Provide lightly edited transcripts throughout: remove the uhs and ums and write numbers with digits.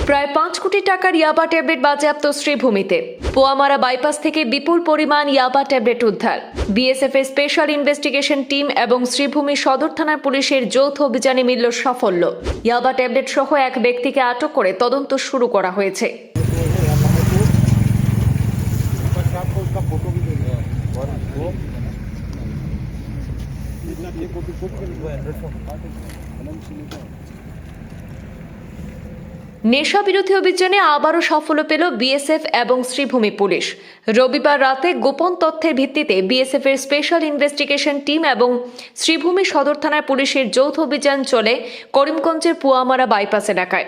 প্রায় 5 কোটি টাকার ইয়াবা ট্যাবলেট বাজেয়াপ্ত শ্রীভূমিতে। পোয়ামারা বাইপাস থেকে বিপুল পরিমাণ ইয়াবা ট্যাবলেট উদ্ধার। বিএসএফ এর স্পেশাল ইনভেস্টিগেশন টিম এবং শ্রীভূমি সদর থানার পুলিশের যৌথ অভিযানে মিলল সাফল্য। ইয়াবা ট্যাবলেট সহ এক ব্যক্তিকে আটক করে তদন্ত শুরু করা হয়েছে। নেশা বিরোধী অভিযানে আবারও সাফল্য পেল বিএসএফ এবং শ্রীভূমি পুলিশ। রবিবার রাতে গোপন তথ্যের ভিত্তিতে বিএসএফ এর স্পেশাল ইনভেস্টিগেশন টিম এবং শ্রীভূমি সদর থানার পুলিশের যৌথ অভিযান চলে করিমগঞ্জের পোয়ামারা বাইপাস এলাকায়।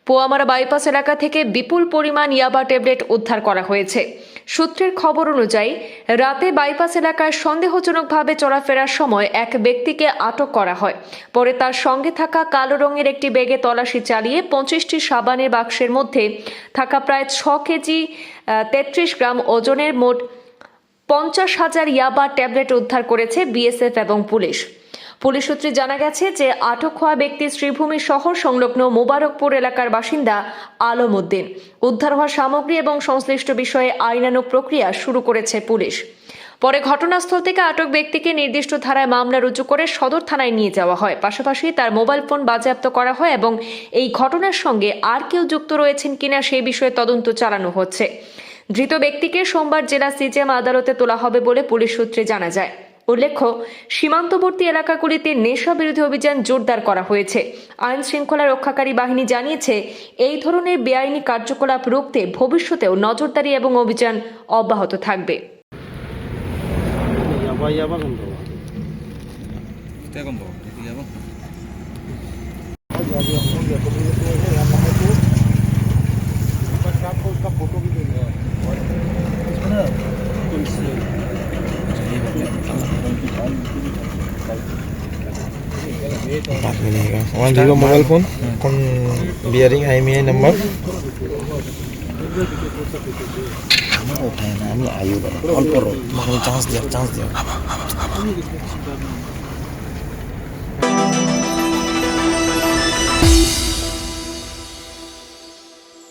পোয়ামারা বাইপাস এলাকা থেকে বিপুল পরিমাণ ইয়াবা ট্যাবলেট উদ্ধার করা হয়েছে। সূত্রের খবর অনুযায়ী রাতে বাইপাস এলাকায় সন্দেহজনকভাবে চলাফেরার সময় এক ব্যক্তিকে আটক করা হয়। পরে তার সঙ্গে থাকা কালো রঙের একটি ব্যাগে তল্লাশি চালিয়ে 25টি সাবানের বাক্সের মধ্যে থাকা প্রায় 6 কেজি 33 গ্রাম ওজনের মোট 50,000 ইয়াবা ট্যাবলেট উদ্ধার করেছে বিএসএফ এবং পুলিশ। পুলিশ সূত্রে জানা গেছে যে আটক হওয়া ব্যক্তি শ্রীভূমি শহর সংলগ্ন মোবারকপুর এলাকার বাসিন্দা আলম উদ্দিন। উদ্ধার হওয়া সামগ্রী এবং সংশ্লিষ্ট বিষয়ে আইনানুগ প্রক্রিয়া শুরু করেছে পুলিশ। পরে ঘটনাস্থল থেকে আটক ব্যক্তিকে নির্দিষ্ট ধারায় মামলা রুজু করে সদর থানায় নিয়ে যাওয়া হয়। পাশাপাশি তার মোবাইল ফোন বাজেয়াপ্ত করা হয় এবং এই ঘটনার সঙ্গে আর কেউ যুক্ত রয়েছেন কিনা সেই বিষয়ে তদন্ত চালানো হচ্ছে। ধৃত ব্যক্তিকে সোমবার জেলা সিজেএম আদালতে তোলা হবে বলে পুলিশ সূত্রে জানা যায়। উল্লেখ্য, সীমান্তবর্তী এলাকাগুলিতে নেশা বিরোধী অভিযান জোরদার করা হয়েছে। আইন শৃঙ্খলা রক্ষাকারী বাহিনী জানিয়েছে এই ধরনের বেআইনি কার্যকলাপ রুখতে ভবিষ্যতেও নজরদারি এবং অভিযান অব্যাহত থাকবে। बात मिलेगा और Vivo mobile phone con bearing IMEI number আমার ওঠায় না আমি আয়ু অল্প চান্স দিও